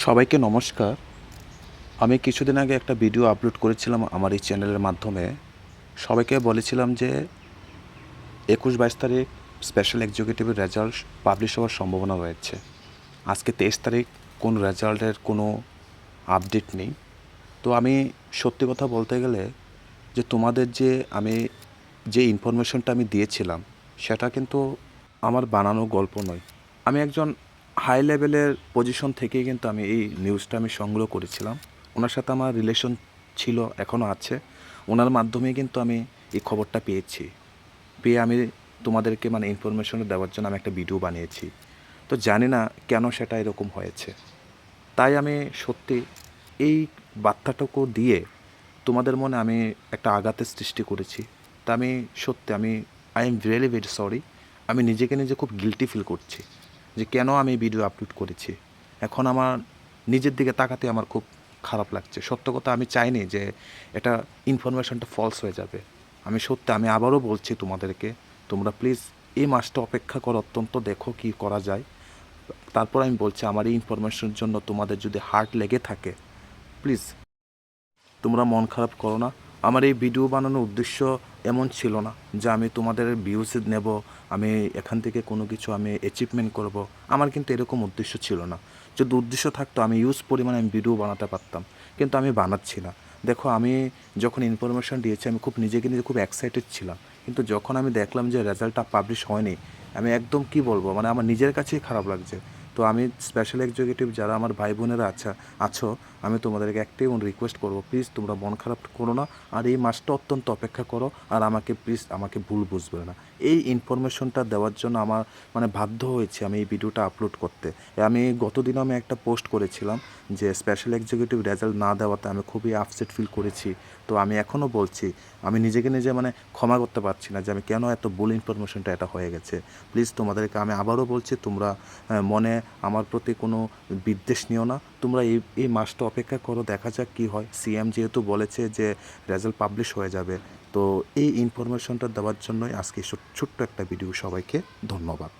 সবাইকে নমস্কার। আমি কিছুদিন আগে একটা ভিডিও আপলোড করেছিলাম আমার এই চ্যানেলের মাধ্যমে। সবাইকে বলেছিলাম যে ২১-২২ তারিখ স্পেশাল এক্সিকিউটিভের রেজাল্ট পাবলিশ হওয়ার সম্ভাবনা রয়েছে। আজকে ২৩ তারিখ, কোন রেজাল্টের কোনো আপডেট নেই। তো আমি সত্যি কথা বলতে গেলে যে তোমাদের আমি যে ইনফরমেশনটা আমি দিয়েছিলাম সেটা কিন্তু আমার বানানো গল্প নয়। আমি একজন হাই লেভেলের পজিশন থেকেই কিন্তু আমি এই নিউজটা সংগ্রহ করেছিলাম। ওনার সাথে আমার রিলেশন ছিল, এখনও আছে। ওনার মাধ্যমেই কিন্তু আমি এই খবরটা পেয়ে আমি তোমাদেরকে ইনফরমেশন দেওয়ার জন্য আমি একটা ভিডিও বানিয়েছি। তো জানি না কেন সেটা এরকম হয়েছে। তাই আমি সত্যি এই বার্তাটুকু দিয়ে তোমাদের মনে আমি একটা আঘাতের সৃষ্টি করেছি। তা আমি I am really very sorry. আমি নিজেকে নিজে খুব গিল্টি ফিল করছি যে কেন আমি ভিডিও আপলোড করেছি। এখন আমার নিজের দিকে তাকাতে আমার খুব খারাপ লাগছে। সত্য কথা, আমি চাইনি যে এটা ইনফরমেশনটা ফলস হয়ে যাবে। আমি আবারও বলছি তোমাদেরকে, তোমরা প্লিজ এই মাসটা অপেক্ষা করো, অত্যন্ত দেখো কি করা যায়। তারপর আমি বলছি, আমার এই ইনফরমেশনের জন্য তোমাদের যদি হার্ট লেগে থাকে, প্লিজ তোমরা মন খারাপ করো না। আমার এই ভিডিও বানানোর উদ্দেশ্য এমন ছিল না যে আমি তোমাদের ভিউজ নেব, আমি এখান থেকে কোনো কিছু আমি অ্যাচিভমেন্ট করব। আমার কিন্তু এরকম উদ্দেশ্য ছিল না। যদি উদ্দেশ্য থাকতো আমি পরিমাণে আমি ভিডিও বানাতে পারতাম, কিন্তু আমি বানাচ্ছি না। দেখো, আমি যখন ইনফরমেশন দিয়েছি আমি নিজেকে নিজে খুব এক্সাইটেড ছিলাম, কিন্তু যখন আমি দেখলাম যে রেজাল্টটা পাবলিশ হয়নি, আমি একদম কি বলবো, আমার নিজের কাছেই খারাপ লাগছে। তো আমি স্পেশাল এক্সিকিউটিভ যারা আমার ভাই বোনেরা আছো, আমি তোমাদেরকে একটাই রিকোয়েস্ট করবো, প্লিজ তোমরা মন খারাপ করো না, আর এই মাসটা অত্যন্ত অপেক্ষা করো। আর প্লিজ আমাকে ভুল বুঝবে না। এই ইনফরমেশনটা দেওয়ার জন্য আমার বাধ্য হয়েছে আমি এই ভিডিওটা আপলোড করতে। আমি গতদিন আমি একটা পোস্ট করেছিলাম যে স্পেশাল এক্সিকিউটিভ রেজাল্ট না দেওয়াতে আমি খুবই আপসেট ফিল করেছি। তো আমি এখনও বলছি, আমি নিজেকে নিজে ক্ষমা করতে পারছি না যে আমি কেন এত ভুল ইনফরমেশনটা এটা হয়ে গেছে। প্লিজ তোমাদেরকে আমি আবারও বলছি, তোমরা মনে আমার প্রতি কোনো বিদ্বেষ নিও না। তোমরা এই মাসটা অপেক্ষা করো, দেখা যাক কী হয়। সিএম যেহেতু বলেছে যে রেজাল্ট পাবলিশ হয়ে যাবে, তো এই ইনফরমেশনটা দেওয়ার জন্যই আজকে ছোট্ট একটা ভিডিও। সবাইকে ধন্যবাদ।